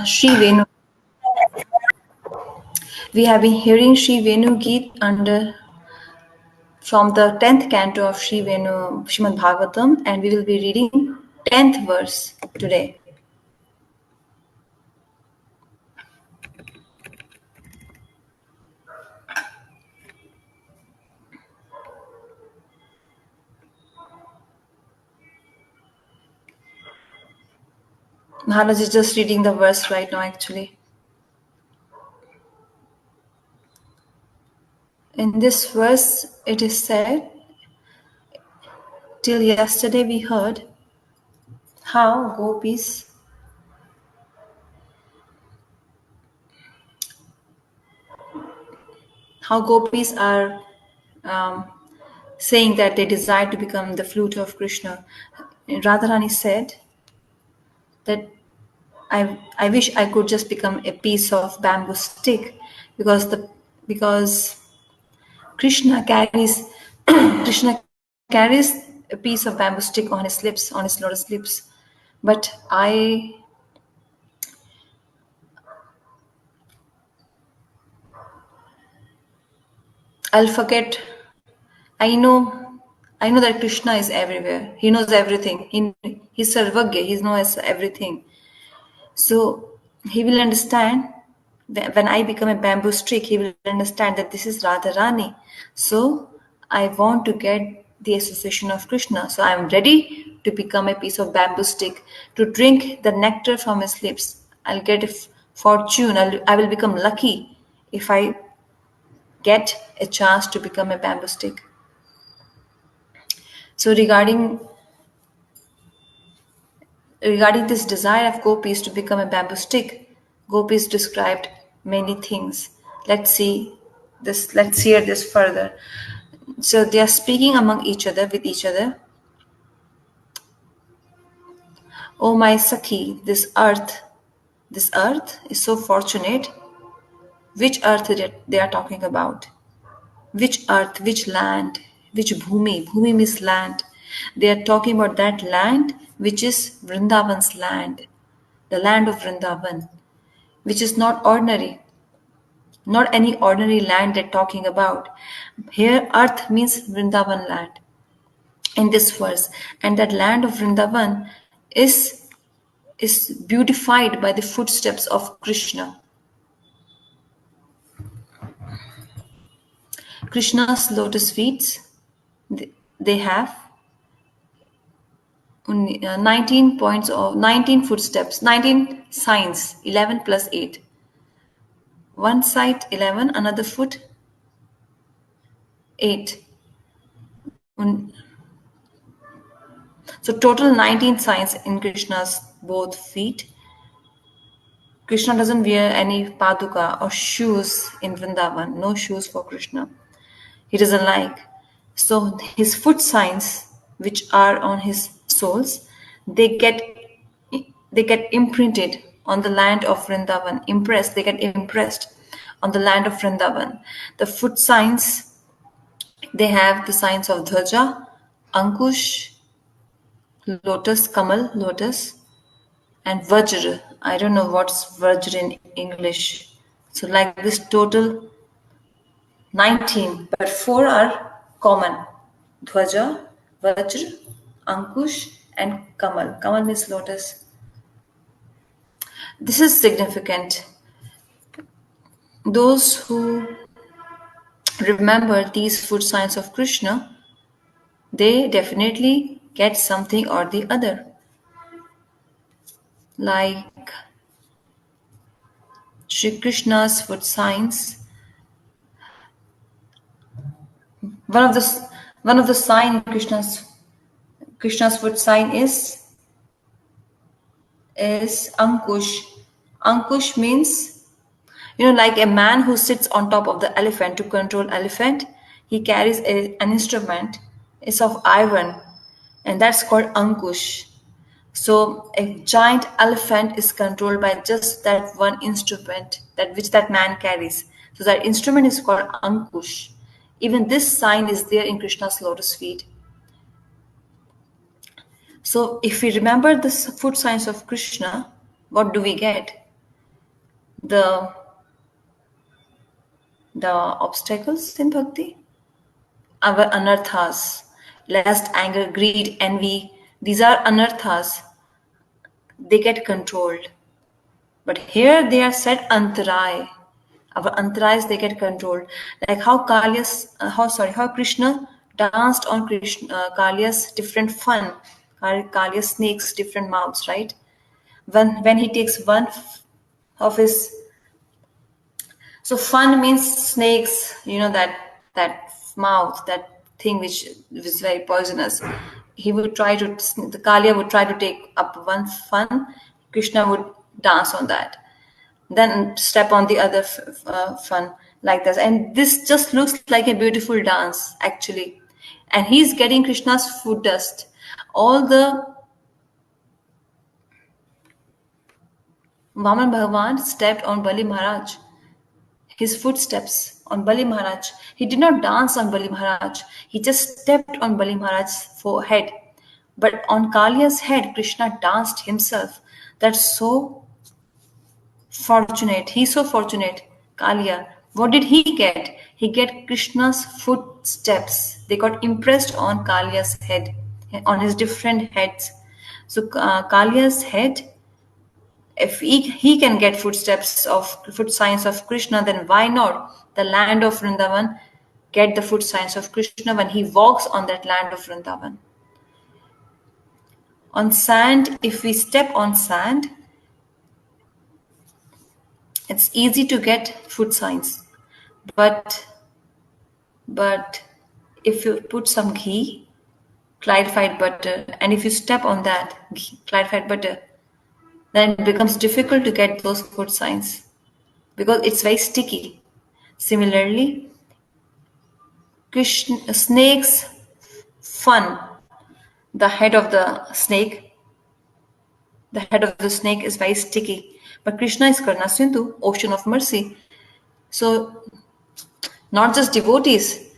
Sri Venu. We have been hearing Sri Venu Geet from the 10th canto of Sri Venu Srimad Bhagavatam, and we will be reading 10th verse today. Maharaj is just reading the verse right now, actually. In this verse, it is said, till yesterday we heard how gopis are saying that they desire to become the flute of Krishna. And Radharani said that I wish I could just become a piece of bamboo stick because Krishna carries Krishna carries a piece of bamboo stick on his lips, on his lotus lips. But I'll forget. I know that Krishna is everywhere. He knows everything. He's Sarvagya. He knows everything. So he will understand when I become a bamboo stick. He will understand that this is Radharani. So I want to get the association of Krishna. So I am ready to become a piece of bamboo stick to drink the nectar from his lips. I'll get a fortune. I will become lucky if I get a chance to become a bamboo stick. So regarding this desire of gopis to become a bamboo stick, gopis described many things. Let's hear this further. So they are speaking among each other, with each other. Oh my Sakhi, this earth is so fortunate. Which earth they are talking about? Which earth, which land, which bhumi? Bhumi means land. They are talking about that land which is Vrindavan's land, the land of Vrindavan, which is not ordinary, not any ordinary land they're talking about. Here, earth means Vrindavan land in this verse, and that land of Vrindavan is beautified by the footsteps of Krishna. Krishna's lotus feet, they have 19 points of 19 footsteps, 19 signs, 11 plus 8. One side 11, another foot 8. So total 19 signs in Krishna's both feet. Krishna doesn't wear any paduka or shoes in Vrindavan. No shoes for Krishna. He doesn't like. So his foot signs, which are on his soles, they get imprinted on the land of Vrindavan. They get impressed on the land of Vrindavan. The foot signs, they have the signs of Dhwaja, Ankush, lotus, Kamal, lotus, and Vajra. I don't know what's Vajra in English. So like this total 19, but 4 are common. Dhwaja, Vajra, Ankush, and Kamal. Kamal means lotus. This is significant. Those who remember these foot signs of Krishna, they definitely get something or the other. Like Sri Krishna's foot signs. One of the sign Krishna's foot sign is Ankush. Ankush means, like a man who sits on top of the elephant to control elephant. He carries an instrument. It's of iron, and that's called Ankush. So a giant elephant is controlled by just that one instrument which that man carries. So that instrument is called Ankush. Even this sign is there in Krishna's lotus feet. So if we remember the foot signs of Krishna, what do we get? the the obstacles in bhakti, our anarthas, lust, anger, greed, envy. These are anarthas. They get controlled. But here they are said antarai. Our antarais they get controlled. Like how how Krishna danced on Kalia's different fun, Kalia's snakes different mouths, right? When he takes of his, so fun means snakes, that mouth, that thing which is very poisonous. He would try to, the Kalia would try to take up one fun, Krishna would dance on that, then step on the other fun, like this. And this just looks like a beautiful dance, actually. And he's getting Krishna's foot dust. All the Vaman Bhagavan stepped on Bali Maharaj, his footsteps on Bali Maharaj. He did not dance on Bali Maharaj. He just stepped on Bali Maharaj's forehead. But on Kalia's head, Krishna danced himself. That's so fortunate. He's so fortunate. Kalia. What did he get? He get Krishna's footsteps. They got impressed on Kalia's head, on his different heads. So Kalia's head, if he can get foot signs of Krishna, then why not the land of Vrindavan get the foot signs of Krishna when he walks on that land of Vrindavan? On sand, if we step on sand, it's easy to get foot signs. But if you put some ghee, clarified butter, and if you step on that clarified butter, then it becomes difficult to get those foot signs because it's very sticky. Similarly, snake's fun, the head of the snake, is very sticky. But Krishna is Karna Sindhu, ocean of mercy. So not just devotees,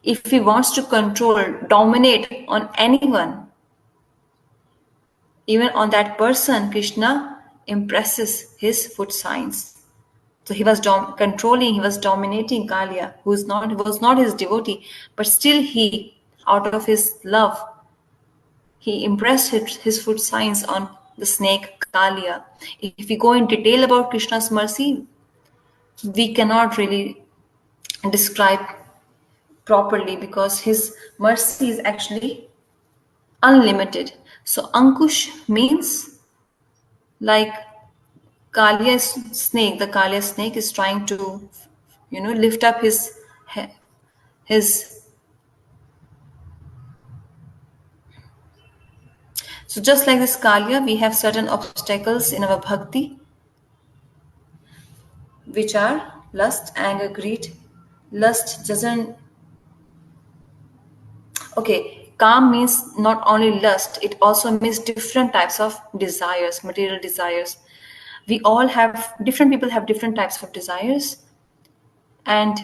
if he wants to control, dominate on anyone, even on that person, Krishna impresses his foot signs. So he was controlling, he was dominating Kalia, who was not his devotee, but still he, out of his love, he impressed his foot signs on the snake Kalia. If we go in detail about Krishna's mercy, we cannot really describe properly because his mercy is actually unlimited. So Ankush means like the Kalia snake is trying to, lift up his. So just like this Kalia, we have certain obstacles in our bhakti, which are lust, anger, greed. Lust doesn't. Okay, calm means not only lust; it also means different types of desires, material desires. We all have different people have different types of desires, and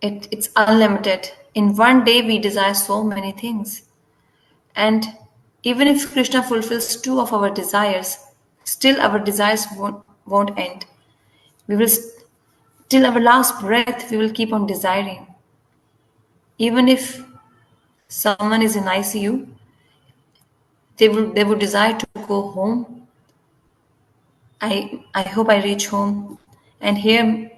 it's unlimited. In one day, we desire so many things. And even if Krishna fulfills two of our desires, still our desires won't end. We will, till our last breath, we will keep on desiring. Even if someone is in ICU, they would desire to go home. I hope I reach home and hear,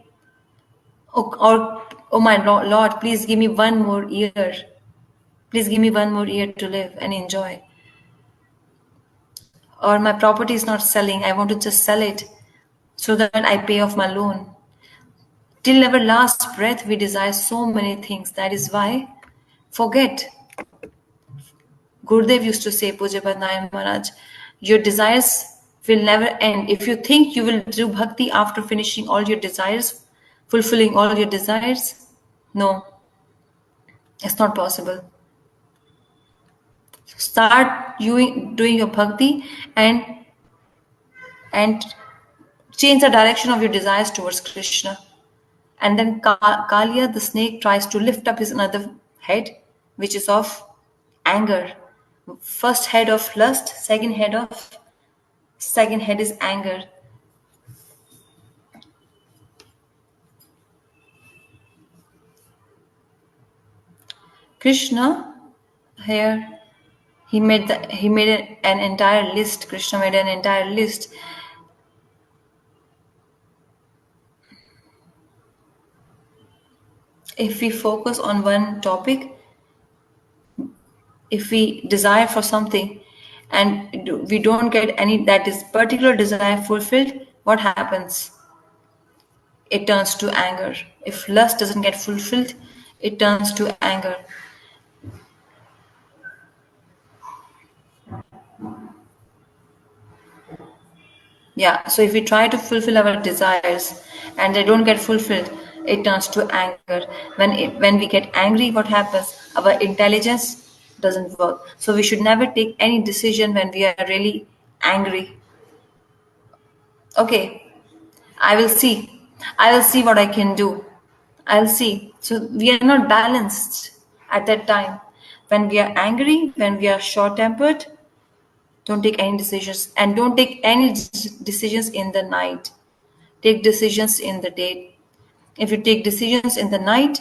oh my Lord, please give me one more year. Please give me one more year to live and enjoy. Or my property is not selling, I want to just sell it so that I pay off my loan. Till our last breath, we desire so many things. That is why, forget. Gurudev used to say, Puja Padnayan Maharaj, your desires will never end. If you think you will do bhakti after finishing all your desires, fulfilling all your desires, no, it's not possible. Start doing your bhakti and change the direction of your desires towards Krishna. And then Kalia, the snake, tries to lift up his another head, which is of anger. First head of lust, second head is anger. Krishna here he made an entire list. Krishna made an entire list. If we focus on one topic, if we desire for something and we don't get any that is particular desire fulfilled, what happens? It turns to anger. If lust doesn't get fulfilled, it turns to anger. Yeah, so if we try to fulfill our desires and they don't get fulfilled, it turns to anger. When we get angry, what happens? Our intelligence doesn't work. So we should never take any decision when we are really angry. Okay, I will see. I will see what I can do. I'll see. So we are not balanced at that time. When we are angry, when we are short tempered, don't take any decisions and don't take any decisions in the night. Take decisions in the day. If you take decisions in the night,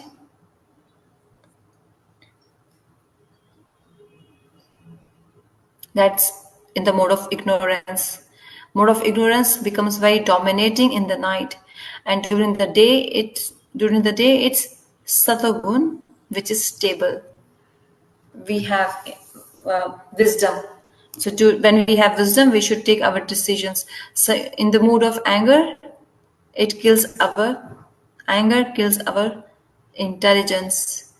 that's in the mode of ignorance. Mode of ignorance becomes very dominating in the night, and during the day it's satagun, which is stable. We have wisdom. So when we have wisdom, we should take our decisions. So in the mood of anger, it kills our anger kills our intelligence.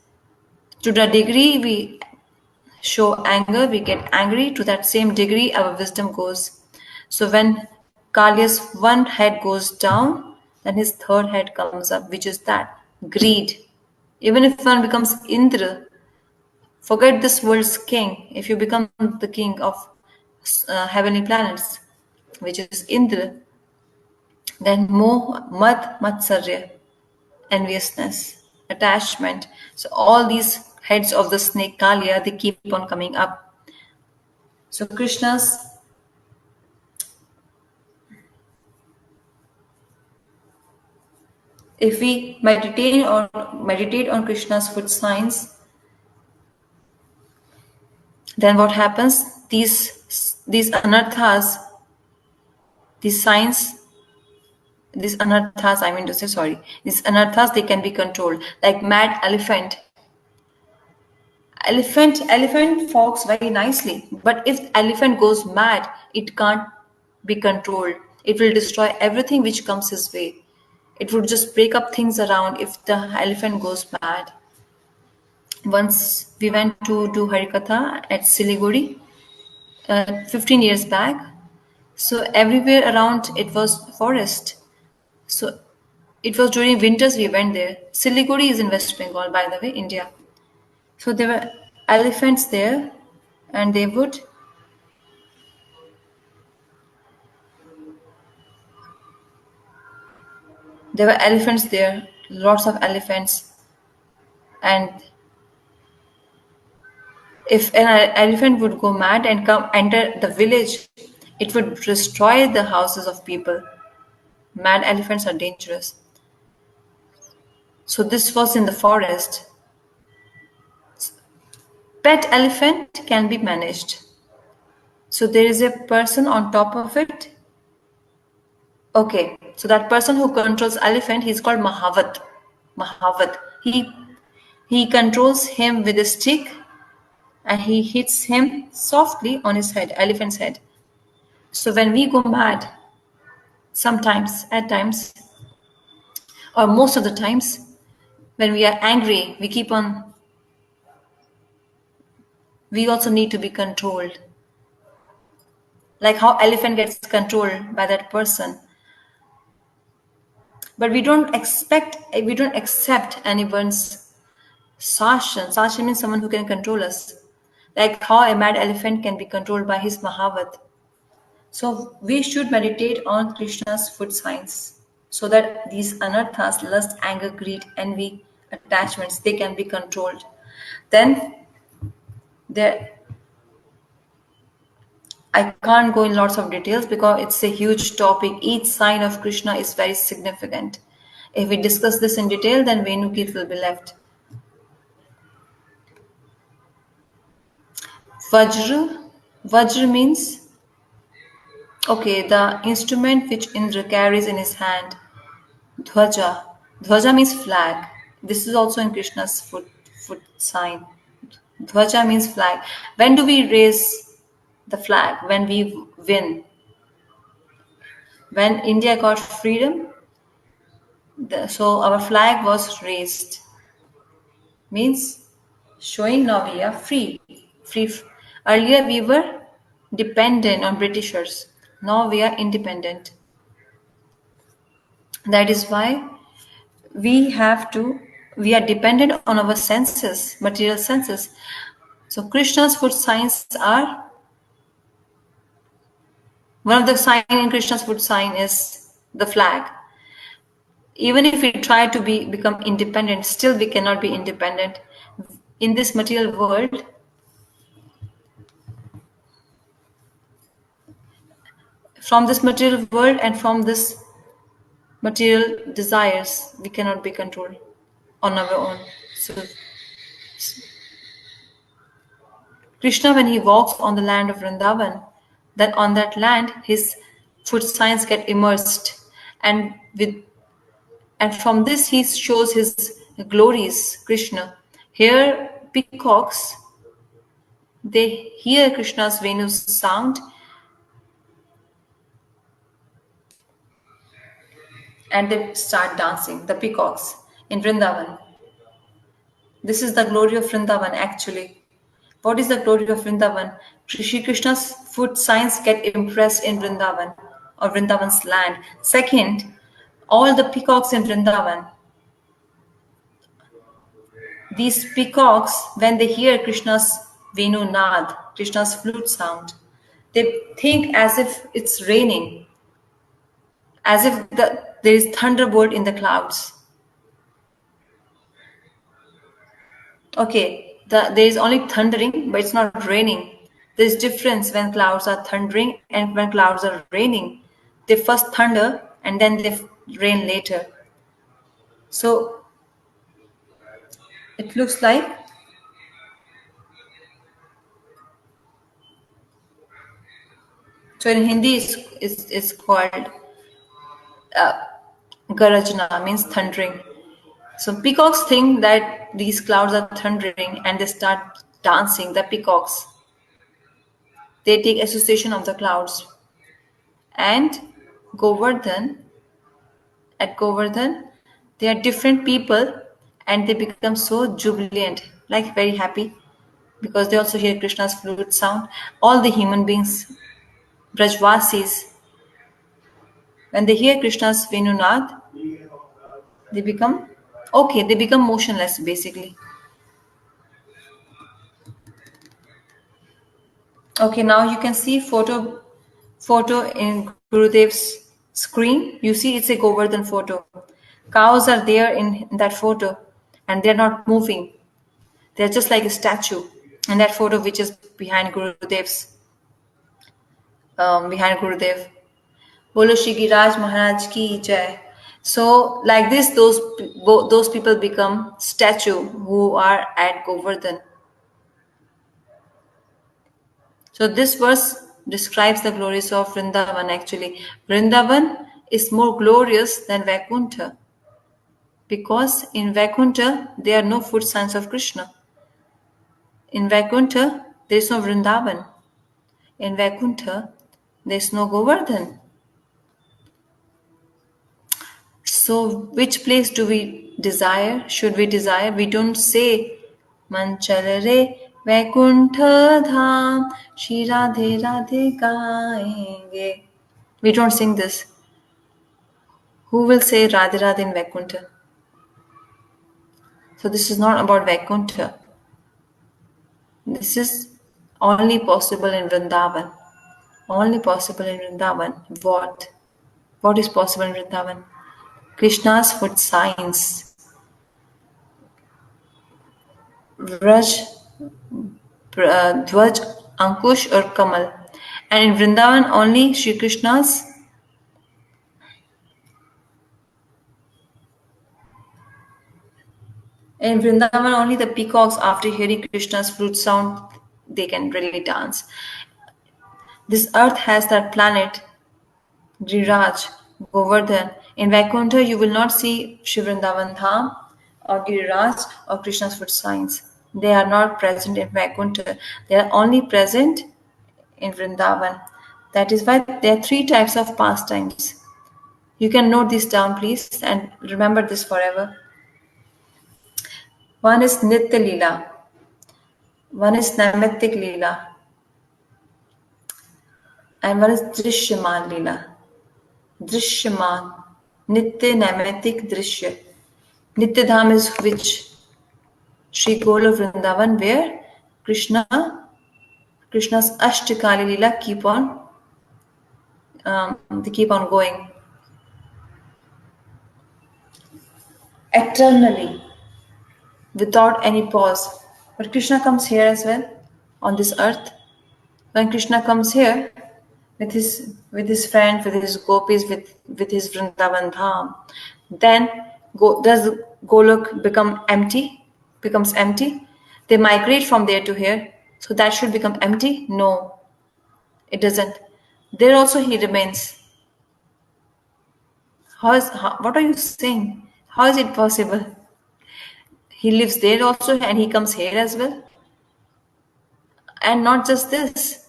To the degree we show anger, we get angry, to that same degree our wisdom goes. So when Kalia's one head goes down, then his third head comes up, which is that greed. Even if one becomes Indra, forget this world's king. If you become the king of heavenly planets, which is Indra, then moh, mad, matsarya, enviousness, attachment. So all these heads of the snake Kalia, they keep on coming up. So Krishna's, if we meditate on Krishna's foot signs, then what happens? These anarthas, these signs, these anarthas, I mean to say, sorry, these anarthas, they can be controlled. Like mad elephant. Elephant walks very nicely, but if elephant goes mad, it can't be controlled. It will destroy everything which comes his way. It would just break up things around if the elephant goes mad. Once we went to do Harikatha at Siliguri 15 years back. So everywhere around it was forest. So it was during winters we went there. Siliguri is in West Bengal, by the way, India. So there were elephants there, and there were elephants there, lots of elephants, and if an elephant would go mad and come enter the village, it would destroy the houses of people. Mad elephants are dangerous. So this was in the forest. Pet elephant can be managed. So there is a person on top of it. Okay, so that person who controls elephant, he's called Mahavat. Mahavat. He controls him with a stick and he hits him softly on his head, elephant's head. So when we go mad, sometimes, at times, or most of the times, when we are angry, we also need to be controlled. Like how elephant gets controlled by that person. But we don't accept anyone's sashan. Sashan means someone who can control us. Like how a mad elephant can be controlled by his Mahavat. So we should meditate on Krishna's foot signs so that these anarthas, lust, anger, greed, envy, attachments, they can be controlled. Then there, I can't go in lots of details because it's a huge topic. Each sign of Krishna is very significant. If we discuss this in detail, then VENU GEET will be left. Vajra. Vajra means, okay, the instrument which Indra carries in his hand. Dhwaja. Dhwaja means flag. This is also in Krishna's foot sign. Dhwaja means flag. When do we raise the flag? When we win. When India got freedom, so our flag was raised. Means showing now we are free. Earlier we were dependent on Britishers. Now we are independent. That is why we are dependent on our senses, material senses. So Krishna's foot signs are, one of the sign in Krishna's foot sign is the flag. Even if we try to become independent, still we cannot be independent. In this material world, from this material world and from this material desires, we cannot be controlled on our own. So Krishna, when he walks on the land of Vrindavan, then on that land his foot signs get immersed, and with and from this he shows his glories. Krishna. Here peacocks, they hear Krishna's Venu's sound and they start dancing. The peacocks in Vrindavan. This is the glory of Vrindavan actually. What is the glory of Vrindavan? Shri Krishna's foot signs get impressed in Vrindavan or Vrindavan's land. Second, all the peacocks in Vrindavan, these peacocks, when they hear Krishna's Venu Nad, Krishna's flute sound, they think as if it's raining, as if there is thunderbolt in the clouds. Okay, there is only thundering, but it's not raining. There's difference when clouds are thundering and when clouds are raining. They first thunder and then they rain later. So it looks like, so in Hindi it's called garajna, means thundering. So peacocks think that these clouds are thundering and they start dancing. The peacocks, they take association of the clouds. And Govardhan, at Govardhan, they are different people and they become so jubilant, like very happy, because they also hear Krishna's flute sound. All the human beings, Brajvasis, when they hear Krishna's Venunad, they become okay, they become motionless basically. Okay, now you can see photo in Gurudev's screen. You see it's a Govardhan photo. Cows are there in that photo and they're not moving. They're just like a statue in that photo which is behind Gurudev's behind Gurudev. Bolo Shri Giraj Maharaj ki jai. So like this, those people become statue who are at Govardhan. So this verse describes the glories of Vrindavan actually. Vrindavan is more glorious than Vaikuntha because in Vaikuntha there are no foot signs of Krishna. In Vaikuntha there is no Vrindavan. In Vaikuntha there is no Govardhan. So which place do we desire? Should we desire? We don't say Manchalare Vaikuntha Dham Shri Radhe Radhe Gaenge. We don't sing this. Who will say Radhe Radhe in Vaikuntha? So this is not about Vaikuntha. This is only possible in Vrindavan. Only possible in Vrindavan. What? What is possible in Vrindavan? Krishna's foot signs. Vraj, Dhwaj, Ankush or Kamal. And in Vrindavan only Sri Krishna's in Vrindavan only the peacocks after hearing Krishna's flute sound they can really dance. This earth has that planet, Giriraj, Govardhan. In Vaikuntha, you will not see Shivrindavan Dham or Giriraj or Krishna's foot signs. They are not present in Vaikuntha. They are only present in Vrindavan. That is why there are three types of pastimes. You can note this down, please, and remember this forever. One is Nitya Leela, one is Naimittik Leela, and one is Drishyaman Leela. Drishyaman, Nitya, Naimittik, Drishya. Nitya Dham is which? Sri Gola Vrindavan, where Krishna's Ashtakali Leela they keep on going eternally without any pause. But Krishna comes here as well on this earth. When Krishna comes here with his friend, with his gopis, with his Vrindavan Dham, then does Golok become empty? Becomes empty? They migrate from there to here, so that should become empty? No, it doesn't. There also he remains. What are you saying? How is it possible? He lives there also and he comes here as well. And not just this,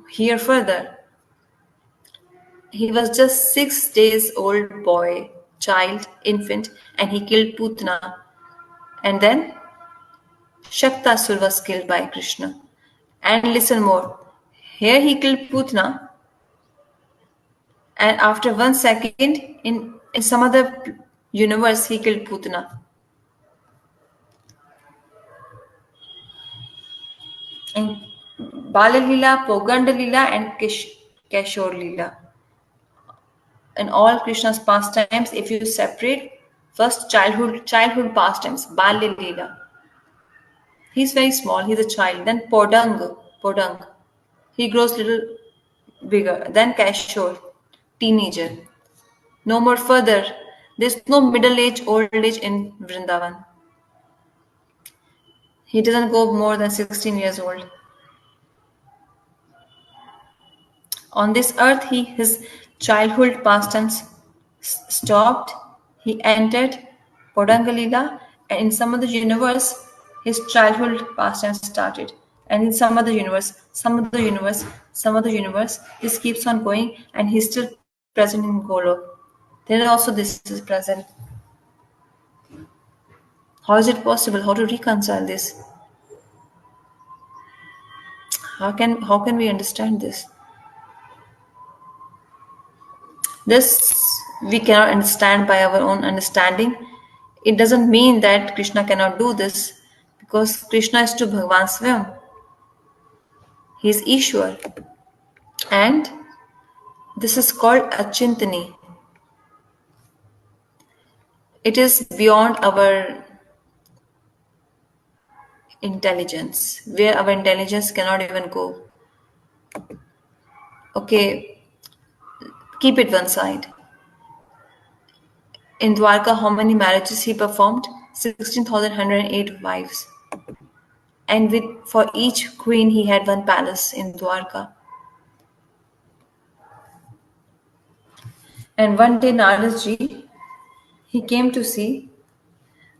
here further. He was just 6 days old boy, child, infant, and he killed Putna. And then Shaktasur was killed by Krishna. And listen more. Here he killed Putna, and after 1 second, in some other universe, he killed Putna. In Bala Leela, Poganda Leela, and Kishore Leela. In all Krishna's pastimes, if you separate, first childhood pastimes, Balya Leela. He's very small, he's a child. Then Podang. He grows little bigger. Then Kishore, teenager. No more further. There's no middle age, old age in Vrindavan. He doesn't go more than 16 years old. On this earth, his childhood pastimes stopped. He entered Podangalila, and in some other universe, his childhood pastimes started. And in some other universe, this keeps on going, and he's still present in Golok. Then also this is present. How is it possible? How to reconcile this? How can we understand this? This we cannot understand by our own understanding. It doesn't mean that Krishna cannot do this, because Krishna is to Bhagavan Swayam. He is Ishwar. And this is called Achintani. It is beyond our intelligence, where our intelligence cannot even go. Okay, keep it one side. In Dwarka, how many marriages he performed? 16,108 wives. And for each queen, he had one palace in Dwarka. And one day, Naradji, he came to see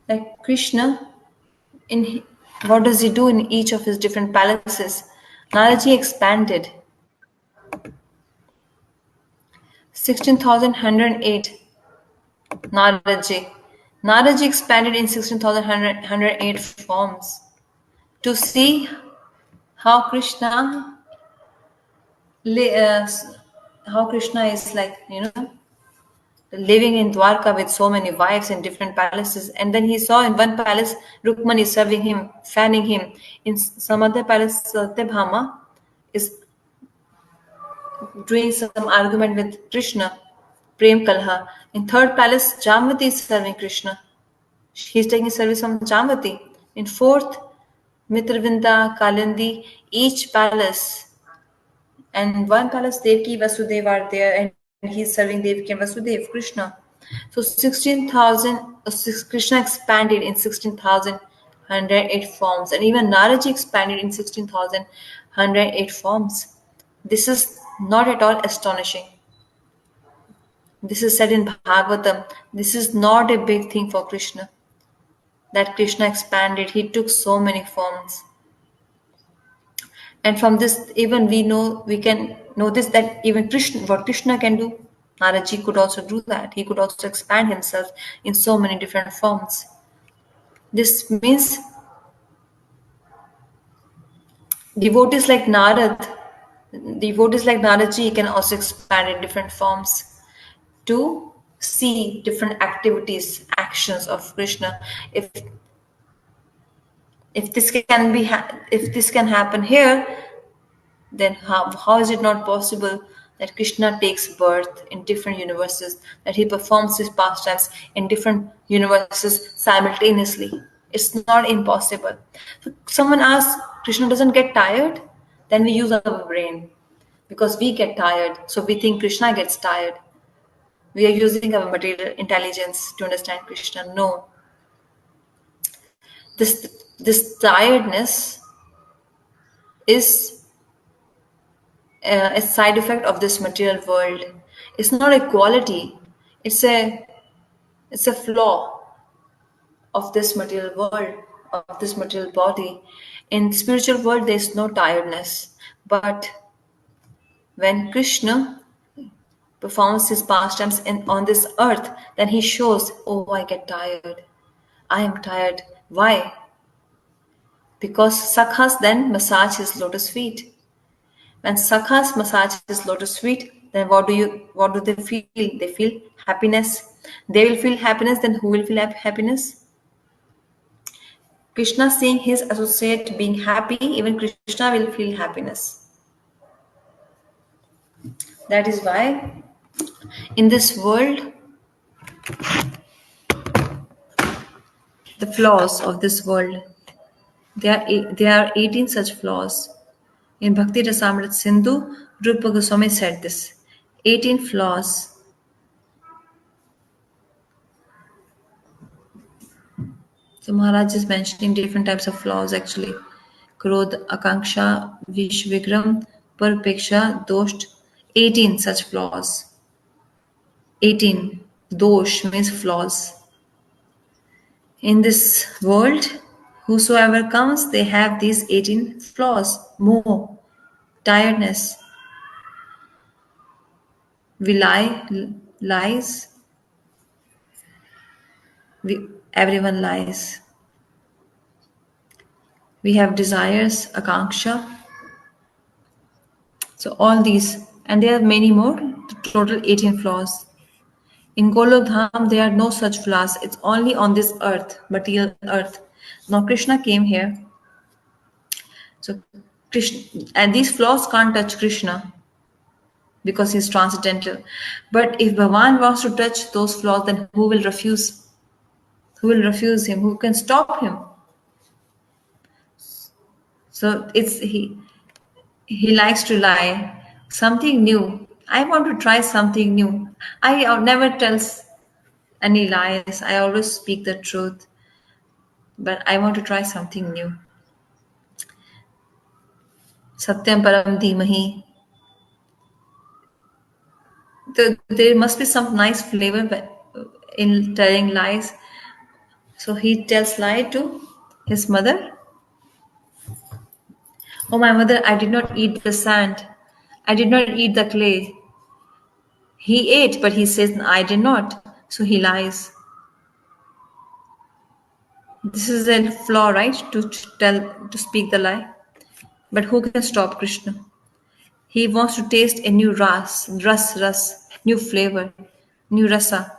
that Krishna, what does he do in each of his different palaces? Naradji expanded. 16,108. Naradji expanded in 16,108 forms to see how Krishna is like, living in Dwarka with so many wives in different palaces. And then he saw in one palace Rukmani serving him, fanning him. In some other palace, Satyabhama is doing some argument with Krishna, Prem Kalha. In third palace, Jamvati is serving Krishna. He's taking service from Jamvati. In fourth, Mitravinda, Kalindi, each palace. And one palace, Devki, Vasudev are there, and he's serving Devki and Vasudev, Krishna. So 16,000, Krishna expanded in 16,000 108 forms, and even Naraji expanded in 16,108 forms. This is not at all astonishing. This is said in Bhagavatam. This is not a big thing for Krishna. That Krishna expanded, he took so many forms. And from this, even we can notice that even Krishna, what Krishna can do, Naraji could also do that. He could also expand himself in so many different forms. This means devotees like Narad, devotees like Naraji can also expand in different forms to see different activities, actions of Krishna. If this can be if this can happen here, then how is it not possible that Krishna takes birth in different universes, that he performs his pastimes in different universes simultaneously? It's not impossible. So someone asks, Krishna doesn't get tired? Then we use our brain because we get tired. So we think Krishna gets tired. We are using our material intelligence to understand Krishna. No. This tiredness is a side effect of this material world. It's not a quality. It's a it's a flaw of this material world, of this material body. In spiritual world, there is no tiredness. But when Krishna performs his pastimes on this earth, then he shows, oh, I get tired. I am tired. Why? Because Sakhas then massage his lotus feet. When Sakhas massage his lotus feet, then what do they feel? They feel happiness. They will feel happiness, then who will feel happiness? Krishna seeing his associate being happy, even Krishna will feel happiness. That is why in this world, the flaws of this world, there are 18 such flaws. In Bhakti Rasamrit Sindhu, Rupa Goswami said this 18 flaws. So Maharaj is mentioning different types of flaws actually. Krodh, Akanksha, Vishvikram, Parpeksha, Dosh, 18 such flaws. 18. Dosh means flaws. In this world, whosoever comes, they have these 18 flaws. Moh, tiredness, we lies, everyone lies. We have desires, Akanksha. So all these, and there are many more, total 18 flaws. In Golok Dham, there are no such flaws. It's only on this earth, material earth. Now Krishna came here. So Krishna, and these flaws can't touch Krishna because he's transcendental. But if Bhagavan wants to touch those flaws, then who will refuse? Who will refuse him? Who can stop him? So it's he likes to lie. Something new. I want to try something new. I never tells any lies. I always speak the truth. But I want to try something new. Satyam param dhimahi. There must be some nice flavor in telling lies. So he tells lie to his mother. Oh, my mother, I did not eat the sand. I did not eat the clay. He ate, but he says, I did not. So he lies. This is a flaw, right? To speak the lie. But who can stop Krishna? He wants to taste a new ras, new flavor, new rasa.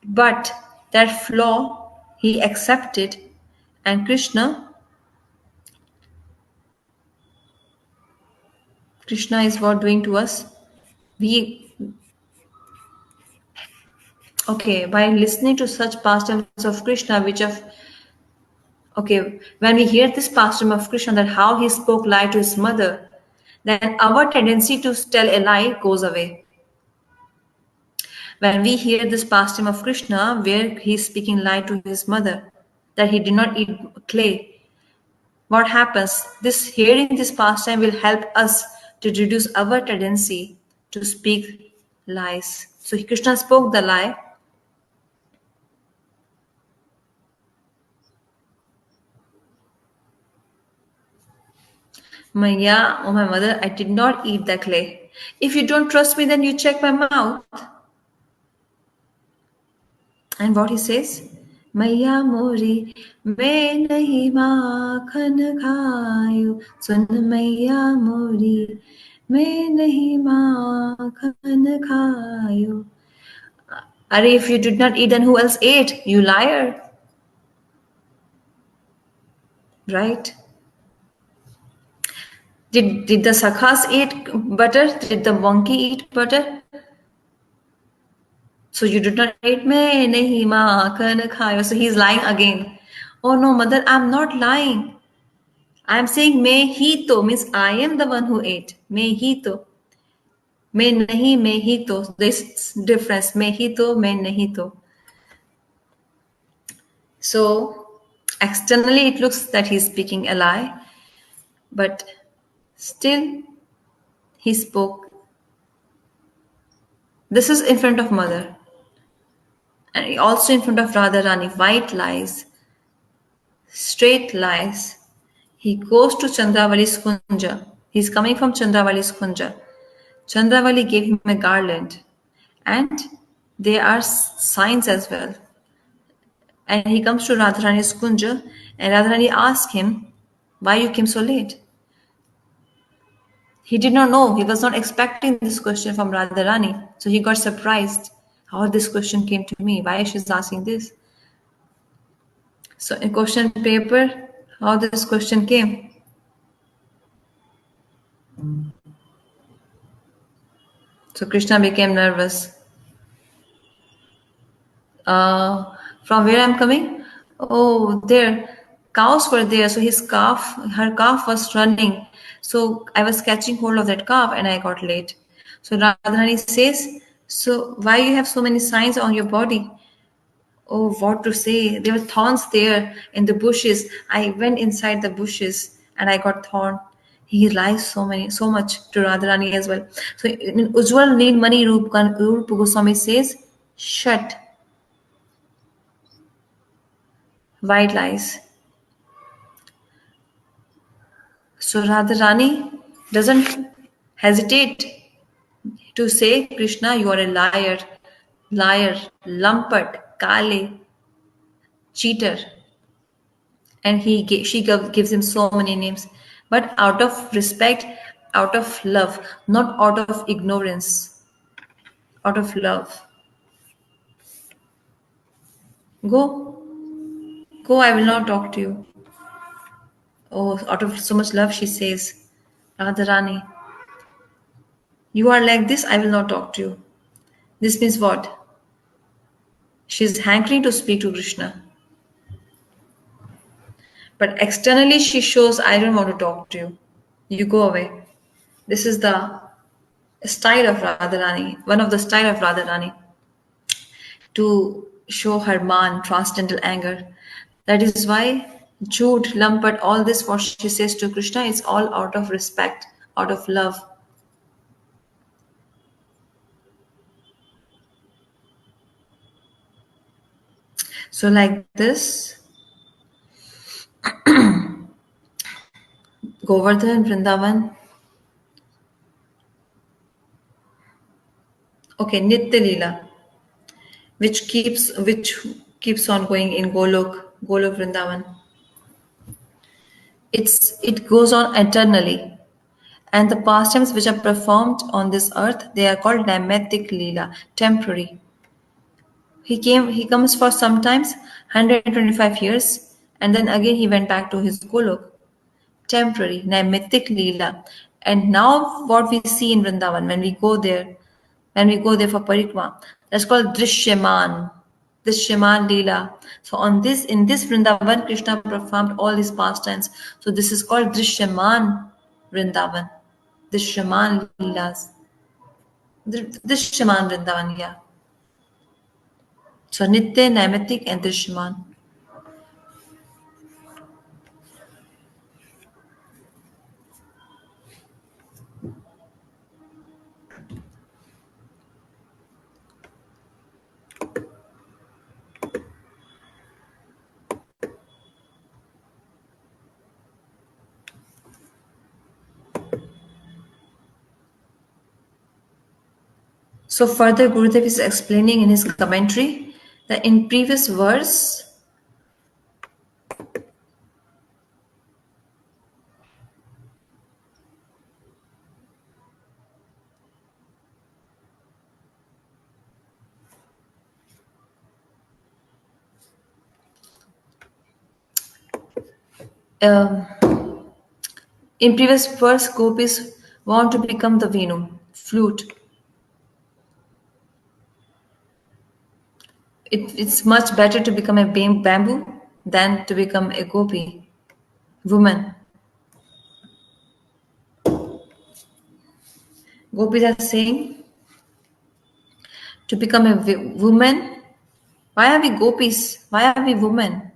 But that flaw he accepted, and Krishna is what doing to us. We okay by listening to such pastimes of Krishna, when we hear this pastime of Krishna that how he spoke lie to his mother, then our tendency to tell a lie goes away. When we hear this pastime of Krishna where he is speaking lie to his mother, that he did not eat clay. What happens? This hearing this pastime will help us to reduce our tendency to speak lies. So Krishna spoke the lie. Maya, oh my mother, I did not eat the clay. If you don't trust me, then you check my mouth. And what he says? Maya mori, मैं नहीं माखन खायो. सुन मैया मोरी, मैं नहीं माखन खायो. Are if you did not eat, then who else ate? You liar. Right? Did the sakhas eat butter? Did the monkey eat butter? So you did not eat me nahi makhan khayo. So he's lying again. Oh no, mother, I'm not lying. I'm saying me he to means I am the one who ate. Me he to. Me nahi me he to. This difference. Me he to me nahi to. So externally it looks that he's speaking a lie, but still he spoke. This is in front of mother. And also in front of Radharani, white lies, straight lies. He goes to Chandravali's kunja. He's coming from Chandravali's kunja. Chandravali gave him a garland, and there are signs as well. And he comes to Radharani's kunja, and Radharani asks him, "Why you came so late?" He did not know. He was not expecting this question from Radharani, so he got surprised. How this question came to me? Why she's asking this? So in question paper, how this question came? So Krishna became nervous. From where I'm coming? Oh, there. Cows were there. So her calf was running. So I was catching hold of that calf and I got late. So Radharani says, so why you have so many signs on your body? Oh, what to say? There were thorns there in the bushes. I went inside the bushes and I got thorn. He lies so much to Radharani as well. So in Ujjwal Need Money Rup Goswami says, shut, white lies. So Radharani doesn't hesitate to say, Krishna, you are a liar, lumpet, kale, cheater. And gives him so many names, but out of respect, out of love, not out of ignorance, out of love. Go, I will not talk to you. Oh, out of so much love she says, Radharani, you are like this, I will not talk to you. This means what? She's hankering to speak to Krishna, but externally she shows, I don't want to talk to you, you go away. This is the style of Radharani, one of the style of Radharani, to show her man transcendental anger. That is why Jude, Lumpet, all this what she says to Krishna is all out of respect, out of love. So like this, Govardhan, Vrindavan. Okay, Nitya Leela, which keeps on going in Golok Vrindavan. It goes on eternally. And the pastimes which are performed on this earth, they are called Naimatic Leela, temporary. He comes for sometimes 125 years, and then again he went back to his Golok. Temporary, Naimatic Leela. And now what we see in Vrindavan, when we go there for Parikrama, that's called Drishyaman Leela. So in this Vrindavan, Krishna performed all his pastimes. So this is called Drishyaman Vrindavan. Drishyaman Leelas. Drishyaman Vrindavan, yeah. So Nitya, Naimatik and Drishyaman. So further Gurudev is explaining in his commentary that in previous verse, um, gopis want to become the Venu, flute. It's much better to become a bamboo than to become a gopi, woman. Gopis are saying to become a woman. Why are we gopis? Why are we women?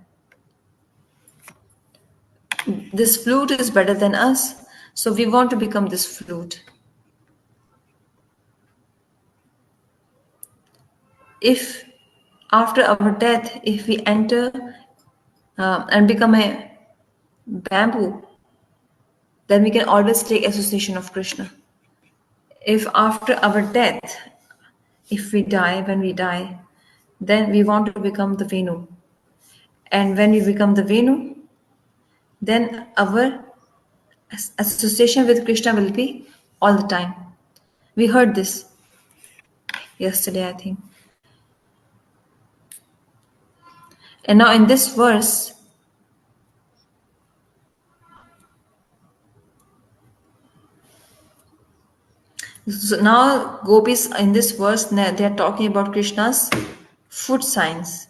This flute is better than us, so we want to become this flute. If after our death, if we enter and become a bamboo, then we can always take association of Krishna. If after our death, if we die, when we die, then we want to become the Venu. And when we become the Venu, then our association with Krishna will be all the time. We heard this yesterday, I think. And now in this verse, so now gopis in this verse, they are talking about Krishna's foot signs.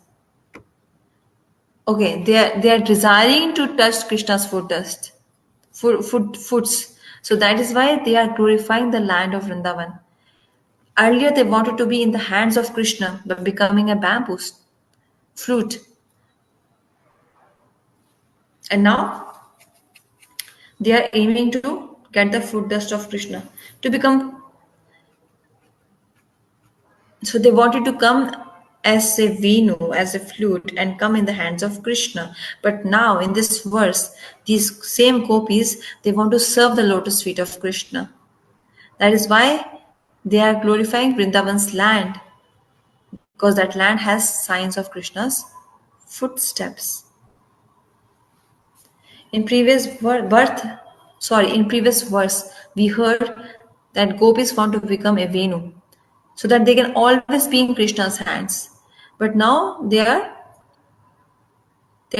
Okay, they are desiring to touch Krishna's foots. So that is why they are glorifying the land of Vrindavan. Earlier, they wanted to be in the hands of Krishna by becoming a bamboo flute. And now they are aiming to get the foot dust of Krishna to become. So they wanted to come as a Venu, as a flute, and come in the hands of Krishna. But now in this verse, these same gopis, they want to serve the lotus feet of Krishna. That is why they are glorifying Vrindavan's land, because that land has signs of Krishna's footsteps. In previous verse, we heard that gopis want to become a Venu, so that they can always be in Krishna's hands. But now they are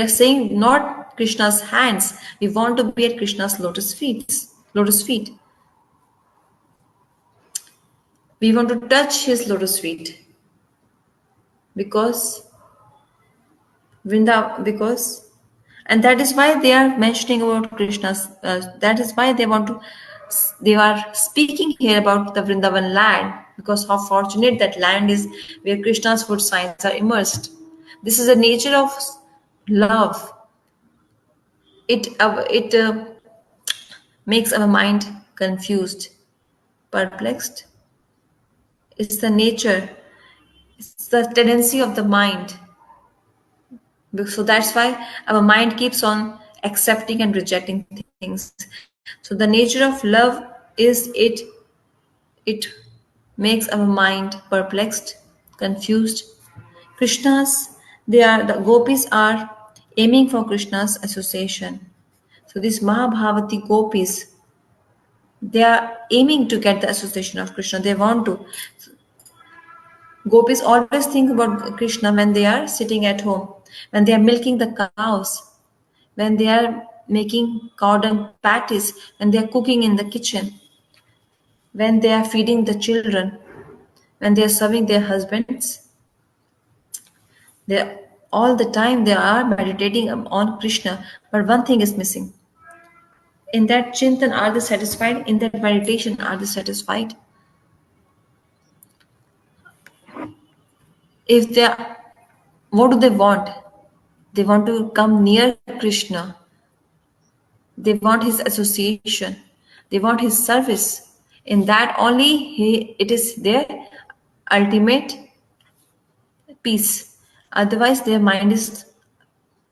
saying not Krishna's hands. We want to be at Krishna's lotus feet. Lotus feet. We want to touch his lotus feet because and that is why they are mentioning about Krishna's. That is why they are speaking here about the Vrindavan land, because how fortunate that land is where Krishna's foot signs are immersed. This is the nature of love. It makes our mind confused, perplexed. It's the nature. It's the tendency of the mind. So that's why our mind keeps on accepting and rejecting things. So the nature of love is it makes our mind perplexed, confused. The gopis are aiming for Krishna's association. So these Mahabhavati gopis, they are aiming to get the association of Krishna. They want to. Gopis always think about Krishna when they are sitting at home, when they are milking the cows, when they are making cow dung patties, when they are cooking in the kitchen, when they are feeding the children, when they are serving their husbands. They all the time they are meditating on Krishna, but one thing is missing. In that chintan, are they satisfied? In that meditation, are they satisfied? If they are, what do they want? They want to come near Krishna. They want his association. They want his service. In that only it is their ultimate peace. Otherwise, their mind is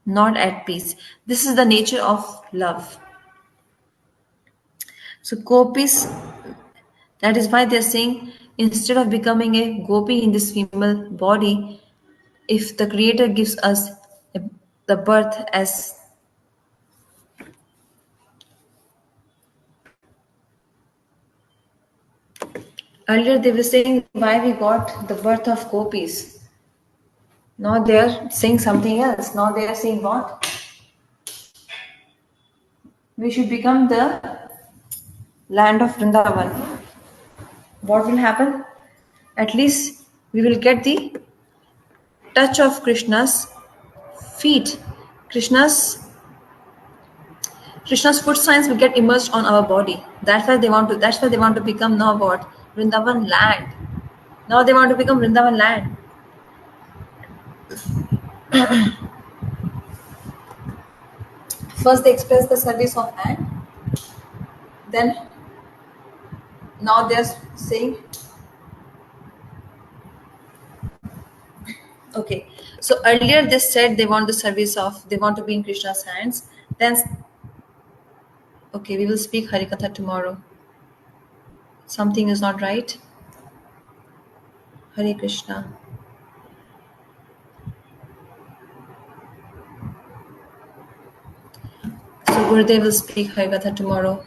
not at peace. This is the nature of love. So, gopis, that is why they're saying Instead of becoming a gopi in this female body, if the creator gives us the birth as earlier they were saying why we got the birth of gopis. Now they are saying something else. Now they are saying what? We should become the land of Vrindavan. What will happen? At least we will get the touch of Krishna's feet. Krishna's Krishna's foot signs will get immersed on our body. That's why they want to. That's why they want to become now what? Vrindavan land. Now they want to become Vrindavan land. First they express the service of hand. Then now they're saying okay. So earlier they said they want the service of. They want to be in Krishna's hands. Then okay, we will speak Harikatha tomorrow. Something is not right. Hare Krishna. So Gurudev will speak Harikatha tomorrow.